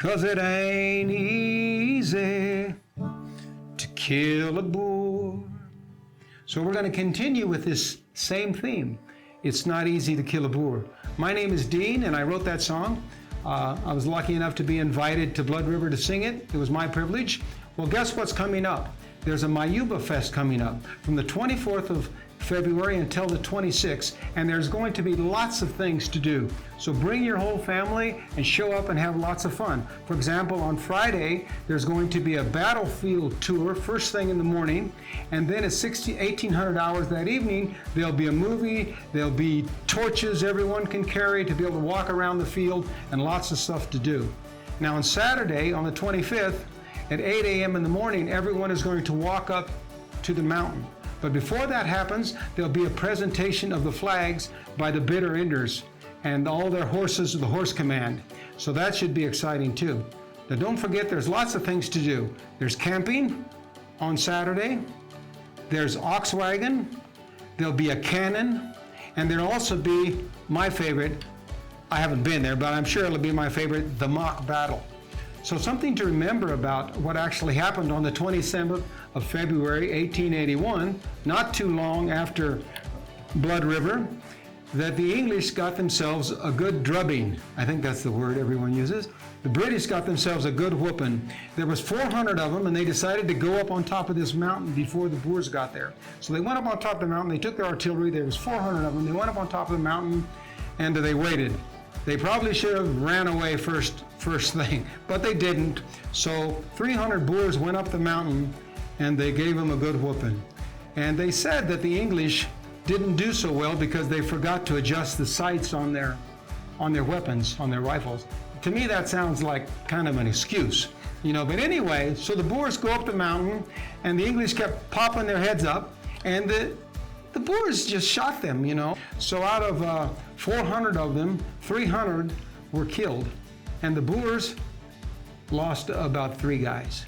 'Cause it ain't easy to kill a Boer. So we're going to continue with this same theme. It's not easy to kill a Boer. My name is Dean, and I wrote that song. I was lucky enough to be invited to Blood River to sing it. It was my privilege. Well, guess what's coming up? There's a Majubafees coming up from the 24th of February until the 26th, and there's going to be lots of things to do. So bring your whole family and show up and have lots of fun. For example, on Friday, there's going to be a battlefield tour first thing in the morning, and then at 1800 hours that evening, there'll be a movie, there'll be torches everyone can carry to be able to walk around the field, and lots of stuff to do. Now on Saturday, on the 25th, at 8 a.m. in the morning, everyone is going to walk up to the mountain. But before that happens, there'll be a presentation of the flags by the bitter enders and all their horses of the horse command. So that should be exciting too. Now don't forget, there's lots of things to do. There's camping on Saturday. There's ox wagon. There'll be a cannon. And there'll also be my favorite, I haven't been there, but I'm sure it'll be my favorite, the mock battle. So something to remember about what actually happened on the 27th of February, 1881, not too long after Blood River, that the English got themselves a good drubbing. I think that's the word everyone uses. The British got themselves a good whooping. There was 400 of them, and they decided to go up on top of this mountain before the Boers got there. So they went up on top of the mountain, they took their artillery, there was 400 of them, they went up on top of the mountain, and they waited. They probably should have ran away first thing, but they didn't. So 300 Boers went up the mountain and they gave them a good whooping. And they said that the English didn't do so well because they forgot to adjust the sights on their weapons, on their rifles. To me, that sounds like kind of an excuse, but anyway, so the Boers go up the mountain and the English kept popping their heads up, and the Boers just shot them, So out of 400 of them, 300 were killed, and the Boers lost about 3 guys.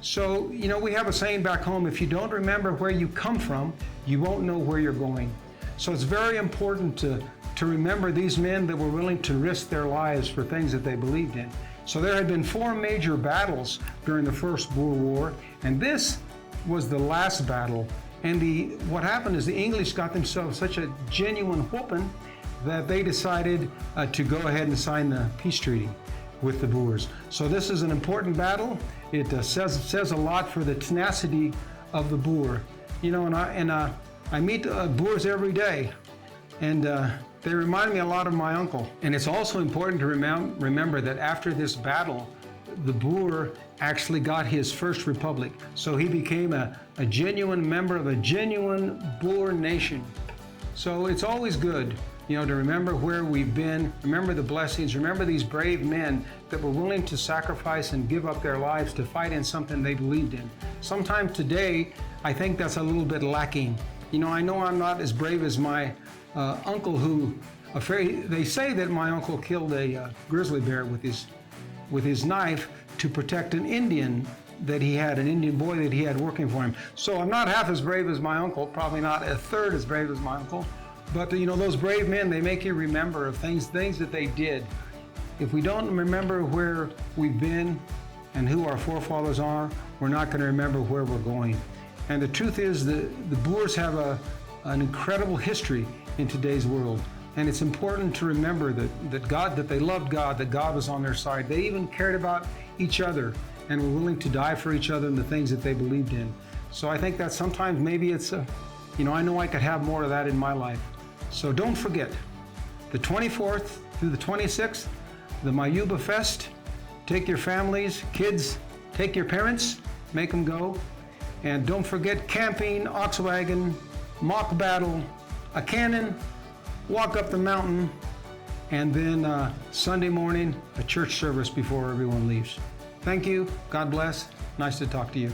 So, we have a saying back home, if you don't remember where you come from, you won't know where you're going. So it's very important to remember these men that were willing to risk their lives for things that they believed in. So there had been 4 major battles during the First Boer War, and this was the last battle. And what happened is the English got themselves such a genuine whooping that they decided to go ahead and sign the peace treaty with the Boers. So this is an important battle. It says a lot for the tenacity of the Boer. I meet Boers every day, and they remind me a lot of my uncle. And it's also important to remember that after this battle, the Boer actually got his first republic. So he became a genuine member of a genuine Boer nation. So it's always good, to remember where we've been, remember the blessings, remember these brave men that were willing to sacrifice and give up their lives to fight in something they believed in. Sometimes today, I think that's a little bit lacking. I know I'm not as brave as my uncle they say that my uncle killed a grizzly bear with his knife to protect an Indian that he had, an Indian boy that he had working for him. So I'm not half as brave as my uncle, probably not a third as brave as my uncle. But those brave men, they make you remember of things that they did. If we don't remember where we've been and who our forefathers are, we're not going to remember where we're going. And the truth is that the Boers have an incredible history in today's world. And it's important to remember that they loved God, that God was on their side. They even cared about each other and were willing to die for each other and the things that they believed in. So I think that sometimes maybe it's I know I could have more of that in my life. So don't forget, the 24th through the 26th, the Majubafees. Take your families, kids, take your parents, make them go. And don't forget camping, ox wagon, mock battle, a cannon, walk up the mountain, and then Sunday morning, a church service before everyone leaves. Thank you. God bless. Nice to talk to you.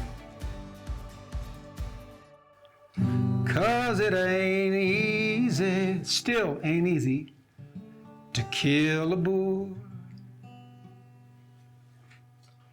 'Cause it ain't easy, still ain't easy, to kill a Boer.